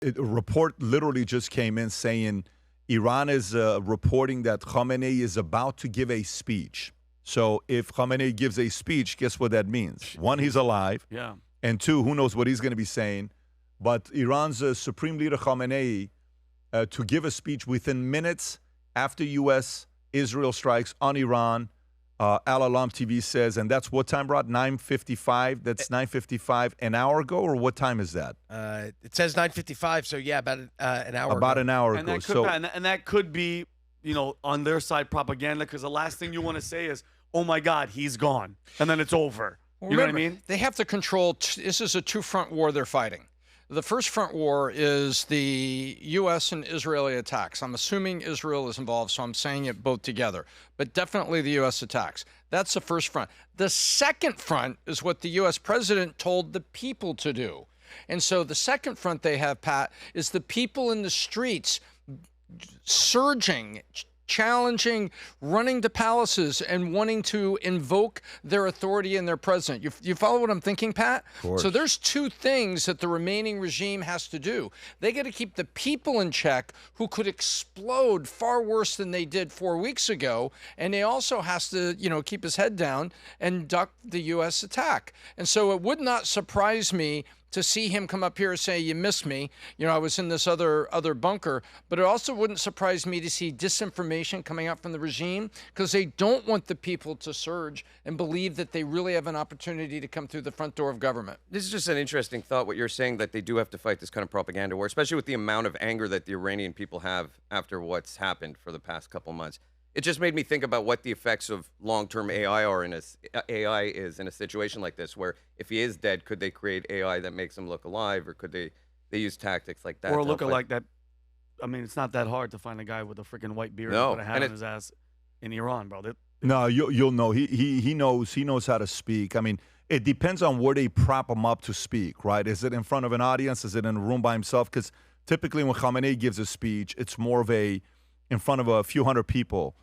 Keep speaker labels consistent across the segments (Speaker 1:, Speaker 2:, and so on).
Speaker 1: A report literally just came in saying Iran is reporting that Khamenei is about to give a speech. So if Khamenei gives a speech, guess what that means? One, he's alive.
Speaker 2: Yeah.
Speaker 1: And two, who knows what he's going to be saying. But Iran's Supreme Leader Khamenei to give a speech within minutes after U.S.-Israel strikes on Iran. Al-Alam TV says, and that's what time, Rod? 9:55? That's 9:55 an hour ago, or what time is that?
Speaker 3: It says 9:55, so yeah, about an hour
Speaker 1: About
Speaker 3: ago.
Speaker 1: an hour
Speaker 2: And
Speaker 1: ago.
Speaker 2: that could, and that could be, on their side propaganda, because the last thing you want to say is, oh my God, he's gone. And then it's over. You know what I mean?
Speaker 4: They have to control, this is a two-front war they're fighting. The first front war is the U.S. and Israeli attacks. I'm assuming Israel is involved, so I'm saying it both together. But definitely the U.S. attacks. That's the first front. The second front is what the U.S. president told the people to do. And so the second front they have, Pat, is the people in the streets surging, challenging, running to palaces and wanting to invoke their authority and their president. You follow what I'm thinking, Pat? So there's two things that the remaining regime has to do. They got to keep the people in check who could explode far worse than they did 4 weeks ago. And they also has to, keep his head down and duck the U.S. attack. And so it would not surprise me to see him come up here and say, you missed me. I was in this other bunker. But it also wouldn't surprise me to see disinformation coming out from the regime, because they don't want the people to surge and believe that they really have an opportunity to come through the front door of government.
Speaker 5: This is just an interesting thought, what you're saying, that they do have to fight this kind of propaganda war, especially with the amount of anger that the Iranian people have after what's happened for the past couple months. It just made me think about what the effects of long-term AI are AI is in a situation like this, where if he is dead, could they create AI that makes him look alive, or could they use tactics like that?
Speaker 2: Or look like that. I mean, it's not that hard to find a guy with a freaking white beard and put a hat on his ass in Iran, bro.
Speaker 1: No, you'll know. He knows how to speak. I mean, it depends on where they prop him up to speak, right? Is it in front of an audience? Is it in a room by himself? Because typically when Khamenei gives a speech, it's more of in front of a few hundred people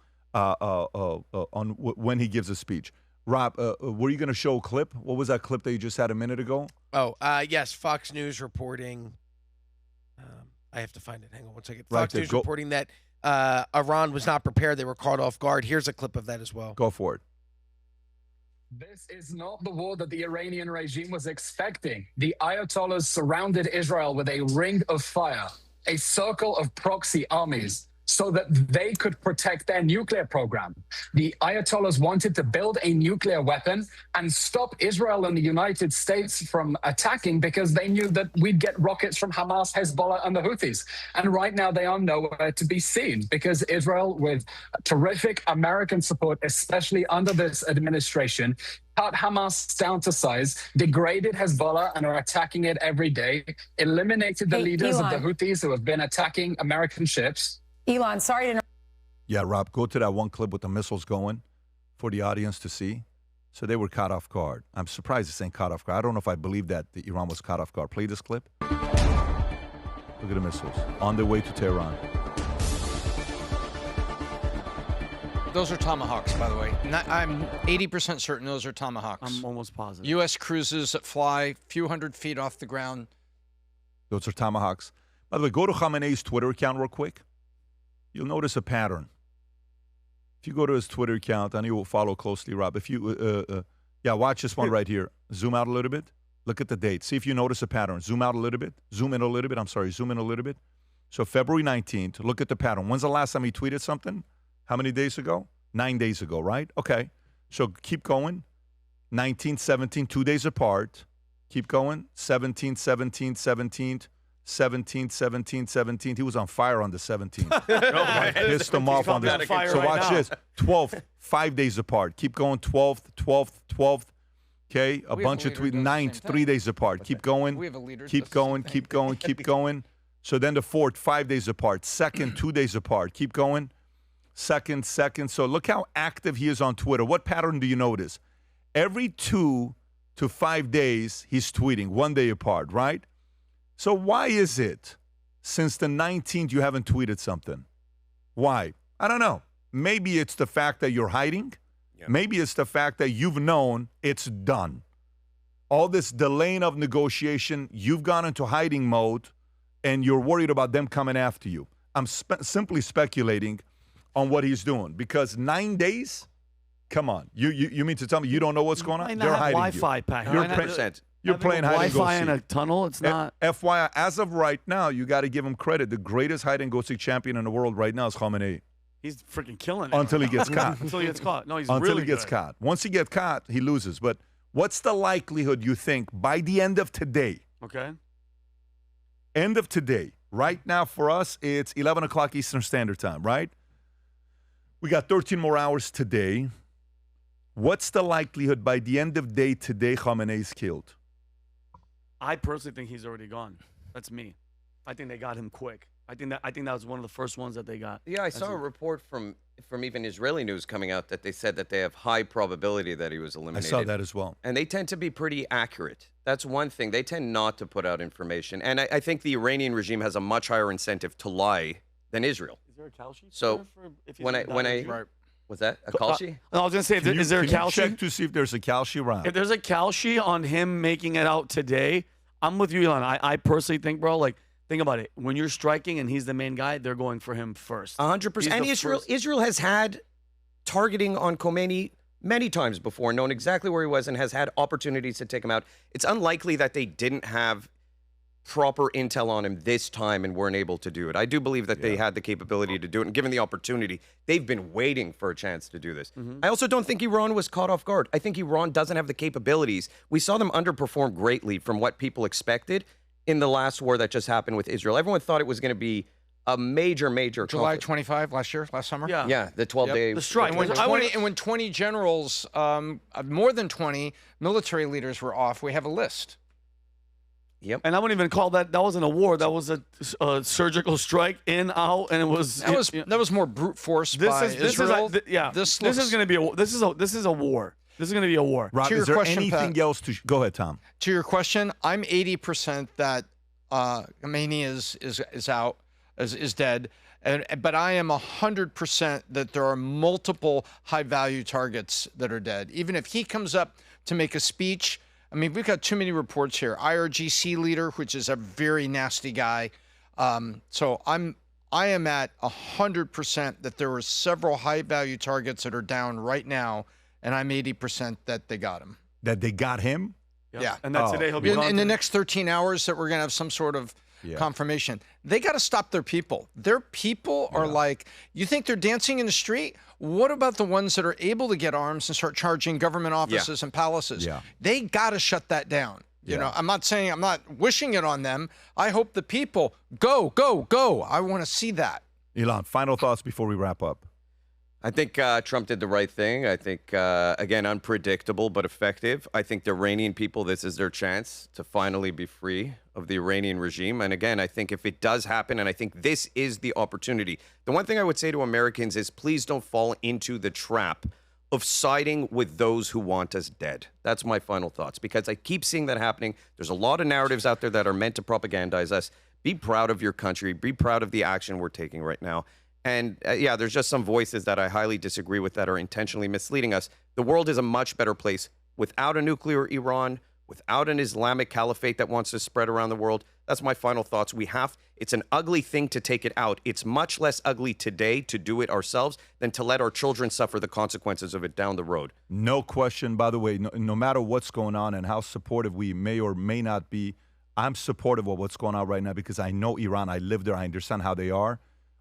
Speaker 1: when he gives a speech. Rob, were you going to show a clip? What was that clip that you just had a minute ago?
Speaker 3: Oh, yes, Fox News reporting. I have to find it. Hang on one second. Fox News reporting that Iran was not prepared. They were caught off guard. Here's a clip of that as well.
Speaker 1: Go for it.
Speaker 6: This is not the war that the Iranian regime was expecting. The Ayatollahs surrounded Israel with a ring of fire, a circle of proxy armies, so that they could protect their nuclear program. The Ayatollahs wanted to build a nuclear weapon and stop Israel and the United States from attacking, because they knew that we'd get rockets from Hamas, Hezbollah, and the Houthis. And right now they are nowhere to be seen, because Israel, with terrific American support, especially under this administration, cut Hamas down to size, degraded Hezbollah and are attacking it every day, eliminated the leaders of the Houthis who have been attacking American ships.
Speaker 7: Elon, sorry to...
Speaker 1: Yeah, Rob, go to that one clip with the missiles going for the audience to see. So they were caught off guard. I'm surprised it's ain't caught off guard. I don't know if I believe that Iran was caught off guard. Play this clip. Look at the missiles on their way to Tehran.
Speaker 4: Those are Tomahawks, by the way. I'm 80% certain those are Tomahawks.
Speaker 2: I'm almost positive.
Speaker 4: U.S. cruisers that fly a few hundred feet off the ground.
Speaker 1: Those are Tomahawks. By the way, go to Khamenei's Twitter account real quick. You'll notice a pattern. If you go to his Twitter account, and you will follow closely, Rob. If you, watch this one right here. Zoom out a little bit. Look at the date. See if you notice a pattern. Zoom out a little bit. Zoom in a little bit. Zoom in a little bit. So February 19th, look at the pattern. When's the last time he tweeted something? How many days ago? 9 days ago, right? Okay. So keep going. 19, 17, 2 days apart. Keep going. 17, 17, 17th. 17th, 17th, 17th. He was on fire on the 17th. Pissed him off on the... So watch this. 12th, 5 days apart. Keep going. 12th, 12th, 12th. Okay? A bunch of tweets. 9th, 3 days apart. Keep going.
Speaker 4: We have a leader.
Speaker 1: Keep going, keep going, keep going. So then the 4th, 5 days apart. 2nd, 2 days apart. Keep going. 2nd. So look how active he is on Twitter. What pattern do you notice? Every 2 to 5 days, he's tweeting. 1 day apart, right? So why is it since the 19th you haven't tweeted something? Why? I don't know. Maybe it's the fact that you're hiding. Yep. Maybe it's the fact that you've known it's done. All this delaying of negotiation, you've gone into hiding mode. and you're worried about them coming after you. I'm simply speculating on what he's doing because 9 days. Come on, you mean to tell me you don't know what's going on?
Speaker 2: They're
Speaker 1: hiding
Speaker 2: Wi-Fi
Speaker 1: you.
Speaker 2: pack.
Speaker 1: You're playing hide and go
Speaker 2: Wi-Fi
Speaker 1: seek.
Speaker 2: in a tunnel. It's not.
Speaker 1: FYI, as of right now, you got to give him credit. The greatest hide and go seek champion in the world right now is Khamenei.
Speaker 2: He's freaking killing it.
Speaker 1: Until he gets caught.
Speaker 2: Until he gets caught. No, he's
Speaker 1: Until
Speaker 2: really
Speaker 1: he gets
Speaker 2: good.
Speaker 1: caught. Once he gets caught, he loses. But what's the likelihood you think by the end of today?
Speaker 2: Okay.
Speaker 1: End of today. Right now for us, it's 11 o'clock Eastern Standard Time, right? We got 13 more hours today. What's the likelihood by the end of day today Khamenei's killed?
Speaker 2: I personally think he's already gone. That's me. I think they got him quick. I think that was one of the first ones that they got.
Speaker 5: Yeah, I saw a report from even Israeli news coming out that they said that they have high probability that he was
Speaker 1: I
Speaker 5: eliminated.
Speaker 1: saw that as well.
Speaker 5: And they tend to be pretty accurate. That's one thing. They tend not to put out information. And I think the Iranian regime has a much higher incentive to lie than Israel.
Speaker 2: Is there a cow sheet?
Speaker 5: So when I was that a call sheet?
Speaker 2: No, I was gonna say, is there a cow
Speaker 1: check
Speaker 2: sheet?
Speaker 1: to see if there's a cow sheet around?
Speaker 2: If there's a cow sheet on him making it out today, I'm with you, Elon. I personally think, bro, like, think about it. When you're striking and he's the main guy, they're going for him first.
Speaker 5: 100%. And Israel has had targeting on Khamenei many times before, known exactly where he was, and has had opportunities to take him out. It's unlikely that they didn't have proper intel on him this time and weren't able to do it. I do believe that they had the capability to do it, and given the opportunity, they've been waiting for a chance to do this. I also don't think Iran was caught off guard. I think Iran doesn't have the capabilities. We saw them underperform greatly from what people expected in the last war that just happened with Israel. Everyone thought it was going to be a major
Speaker 4: July
Speaker 5: conflict.
Speaker 4: 25 last summer.
Speaker 2: Yeah.
Speaker 5: The 12-day
Speaker 2: The strike.
Speaker 4: And when 20 generals, more than 20 military leaders were off, we have a list.
Speaker 5: Yep.
Speaker 2: And I wouldn't even call that was an war. That was a surgical strike, in, out, and it was
Speaker 4: that was more brute force by Israel.
Speaker 2: This is going to be a war. This is a war. This is going to be a war.
Speaker 1: Rob, is there anything else to go ahead, Tom?
Speaker 4: To your question, I'm 80% that Khamenei is out, is dead, but I am 100% that there are multiple high-value targets that are dead. Even if he comes up to make a speech, I mean, we've got too many reports here. IRGC leader, which is a very nasty guy. So I am at 100% that there were several high-value targets that are down right now, and I'm 80% that they got him.
Speaker 1: That they got him?
Speaker 4: Yeah.
Speaker 2: And that today he'll be
Speaker 4: in the next 13 hours that we're going to have some sort of confirmation. They got to stop their people. Their people are like, you think they're dancing in the street? What about the ones that are able to get arms and start charging government offices and palaces?
Speaker 1: Yeah.
Speaker 4: They got to shut that down. You know, I'm not wishing it on them. I hope the people go. I want to see that.
Speaker 1: Elon, final thoughts before we wrap up.
Speaker 5: I think Trump did the right thing. I think, again, unpredictable but effective. I think the Iranian people, this is their chance to finally be free of the Iranian regime. And again, I think if it does happen, and I think this is the opportunity, the one thing I would say to Americans is please don't fall into the trap of siding with those who want us dead. That's my final thoughts, because I keep seeing that happening. There's a lot of narratives out there that are meant to propagandize us. Be proud of your country. Be proud of the action we're taking right now. And there's just some voices that I highly disagree with that are intentionally misleading us. The world is a much better place without a nuclear Iran, without an Islamic caliphate that wants to spread around the world. That's my final thoughts. It's an ugly thing to take it out. It's much less ugly today to do it ourselves than to let our children suffer the consequences of it down the road.
Speaker 1: No question, by the way, no matter what's going on and how supportive we may or may not be, I'm supportive of what's going on right now because I know Iran. I live there. I understand how they are.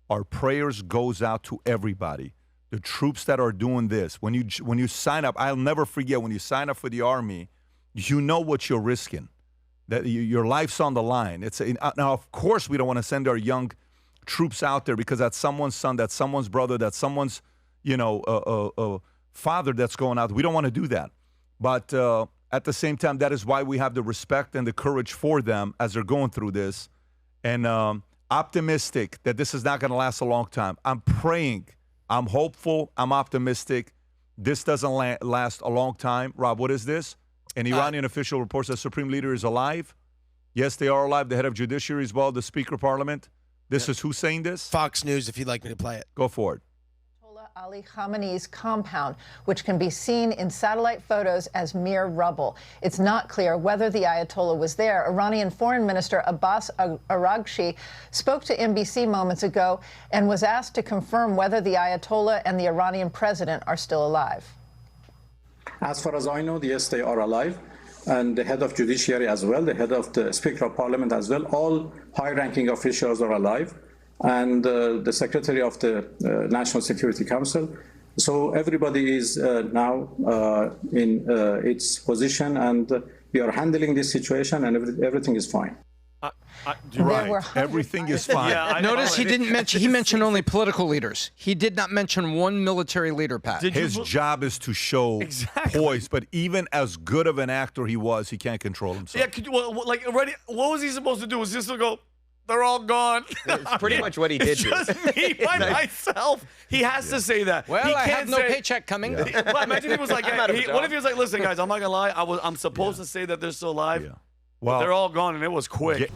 Speaker 1: Our prayers goes out to everybody. The troops that are doing this. When you sign up, I'll never forget, when you sign up for the Army, you know what you're risking. That your life's on the line. Now, of course, we don't want to send our young troops out there because that's someone's son, that's someone's brother, that's someone's father that's going out. We don't want to do that. But at the same time, that is why we have the respect and the courage for them as they're going through this. And optimistic that this is not going to last a long time. I'm praying. I'm hopeful. I'm optimistic. This doesn't last a long time. Rob, what is this? An Iranian official reports that Supreme Leader is alive. Yes, they are alive. The head of judiciary as well, the Speaker of Parliament. This is who saying this?
Speaker 3: Fox News, if you'd like me to play it.
Speaker 1: Go for it.
Speaker 7: Ali Khamenei's compound, which can be seen in satellite photos as mere rubble. It's not clear whether the Ayatollah was there. Iranian Foreign Minister Abbas Araghchi spoke to NBC moments ago and was asked to confirm whether the Ayatollah and the Iranian president are still alive.
Speaker 8: As far as I know, yes, they are alive. And the head of judiciary as well, the head of the Speaker of Parliament as well, all high-ranking officials are alive. And the Secretary of the National Security Council. So everybody is now in its position, and we are handling this situation, and everything is fine.
Speaker 1: Right. Everything is fine.
Speaker 2: Yeah,
Speaker 4: Notice he didn't mention. He mentioned only political leaders. He did not mention one military leader, Pat.
Speaker 1: His job is to show poise, but even as good of an actor he was, he can't control himself.
Speaker 2: Yeah, could you, like already, what was he supposed to do? Was just to go, they're all gone.
Speaker 5: It's pretty much what he did.
Speaker 2: Just me by myself. He has to say that.
Speaker 4: Well,
Speaker 2: he
Speaker 4: I
Speaker 2: can't
Speaker 4: have no paycheck coming.
Speaker 2: Well, imagine he was like, what if he was like, listen, guys, I'm not gonna lie, I'm supposed to say that they're still alive.
Speaker 1: Yeah.
Speaker 2: Well, they're all gone, and it was quick.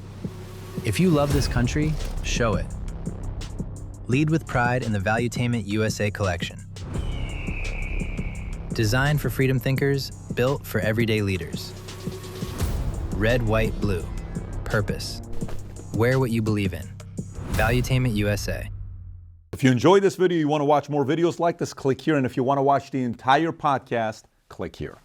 Speaker 9: If you love this country, show it. Lead with pride in the Valuetainment USA collection. Designed for freedom thinkers, built for everyday leaders. Red, white, blue. Purpose. Wear what you believe in. Valuetainment USA.
Speaker 1: If you enjoyed this video, you want to watch more videos like this, click here. And if you want to watch the entire podcast, click here.